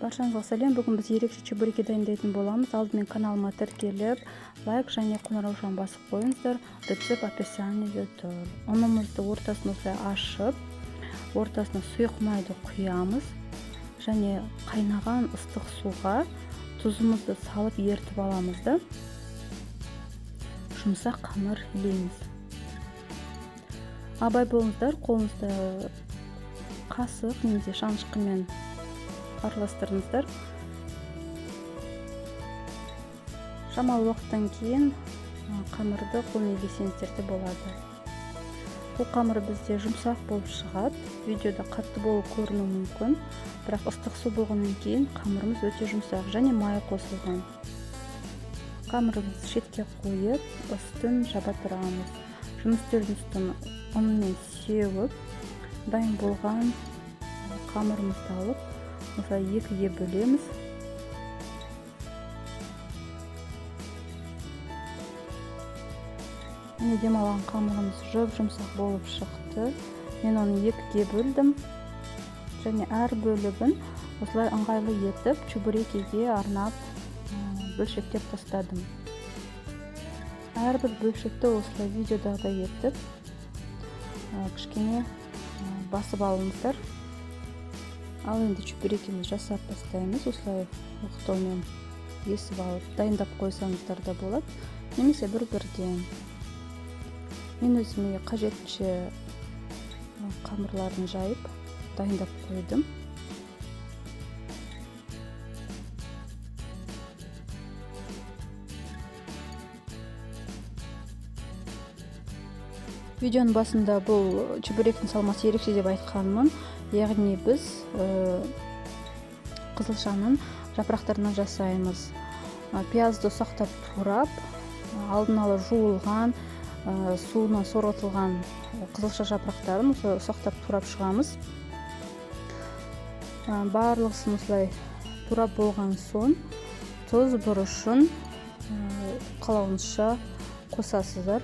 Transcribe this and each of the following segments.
Баршаңызға сәлем. Бүгін біз ерекше чебуреки дайындайтын боламыз. Алдымен каналыма тіркеліп, лайк және қоңыраушаны басып қойыңыздар. Рецепт описаниеде тұр. Ұнымызды ортасын осылай ашып, ортасына сұйық майды құямыз және қайнаған ыстық суға тұзымызды салып ертіп аламыз да жұмсақ қамыр илейміз. Абай болыңыздар, қолыңызды қасық немесе шанышқымен араластырыңыздар. Шамалы уақыттан кейін қамырды қолмен илесеңіздер де болады. Бұл қамыр бізде жұмсақ болып шығады. Видеода қатты болып көрінуі мүмкін, бірақ ыстық су болғаннан кейін қамырымыз өте жұмсақ және май қосылған. Қамырымызды шетке қойып, үстін жаба тұрамыз. Жұмыс үстелдің үстін ұнмен сеуіп, дайын болған қамырымызды алып, осылай екіге бөлеміз. Міне демалған қамырымыз жұмсақ болып шықты. Мен оны екіге бөлдім және әр бөлігін осылай ыңғайлы етіп чебурекиге арнап бөлшектеп тастадым. Әрбір бөлшекті осылай видеодағыдай етіп кішкене басып алыңыздар. Ал енді чебурекimiz жасап бастаймыз. Осылай оқтаумен есіп алып дайындап қойсаңыздар да болады, немесе бір-бірден. Мен өзіме қажетінше қамырларын жайып дайындап қойдым. Видеоның басында бұл чебуректің салмасы ерекше деп айтқанмын. Яғни біз қызылшаның жапырақтарынан жасаймыз. Пиязды ұсақтап турап, алдын ала жуылған, суына сорғытылған қызылша жапырақтарын ұсақтап турап шығамыз. Барлығысын осылай турап болған соң тұз, бұрышын қалауыңызша қосасыздар.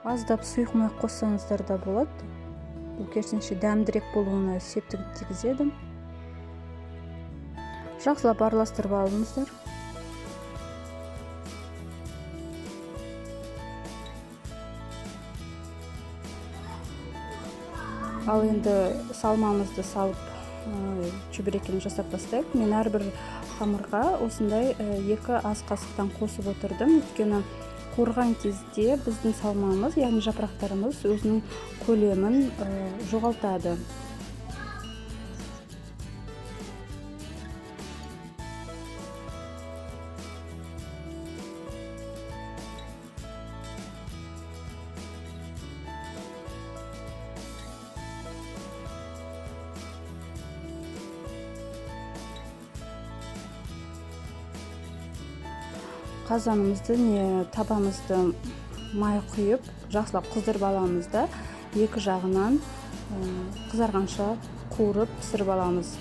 Аздап сұйық май қоссаңыздар да болады. Бұл керісінше дәмдірек болуына септігін тигізеді. Жақсылап араластырып алыңыздар. Ал енді салмамызды салып чебурекini жасап бастайық. Мен әрбір қамырға осындай 2 ас қасықтан қосып отырдым. Өйткені қуырған кезде біздің салмамыз, яғни жапырақтарымыз өзінің көлемін жоғалтады. Қазанымызды табамызды май құйып, жақсылап қыздырып аламыз да, екі жағынан қызарғанша қуырып пісіріп аламыз.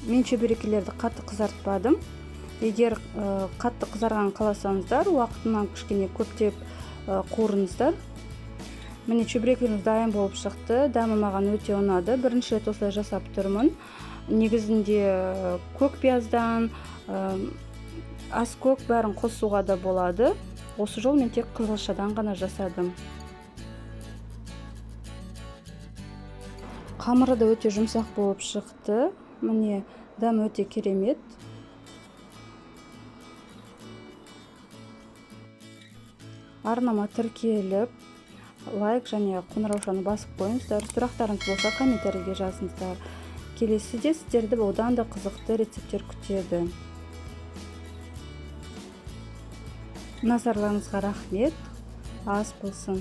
Мен чебурекилерді қатты қызартпадым. Егер қатты қызарған қаласаңыздар, уақытынан кішкене көптеп қуырыңыздар. Міне чебурекimiz дайын болып шықты. Дәмі маған өте ұнады. Бірінші рет осылай жасап тұрмын. Негізінде көк пияздан, аскөк бәрін қосуға да болады. Осы жол мен тек қызылшадан ғана жасадым. Қамыры да өте жұмсақ болып шықты. Міне дәм өте керемет. Арнама тіркеліп, лайк және қоңыраушаны басып қойыңыздар. Сұрақтарыңыз болса комментарийге жазыңыздар. Келесіде сіздерді одан да қызықты рецепттер күтеді. Назарларыңызға рахмет. Ас болсын.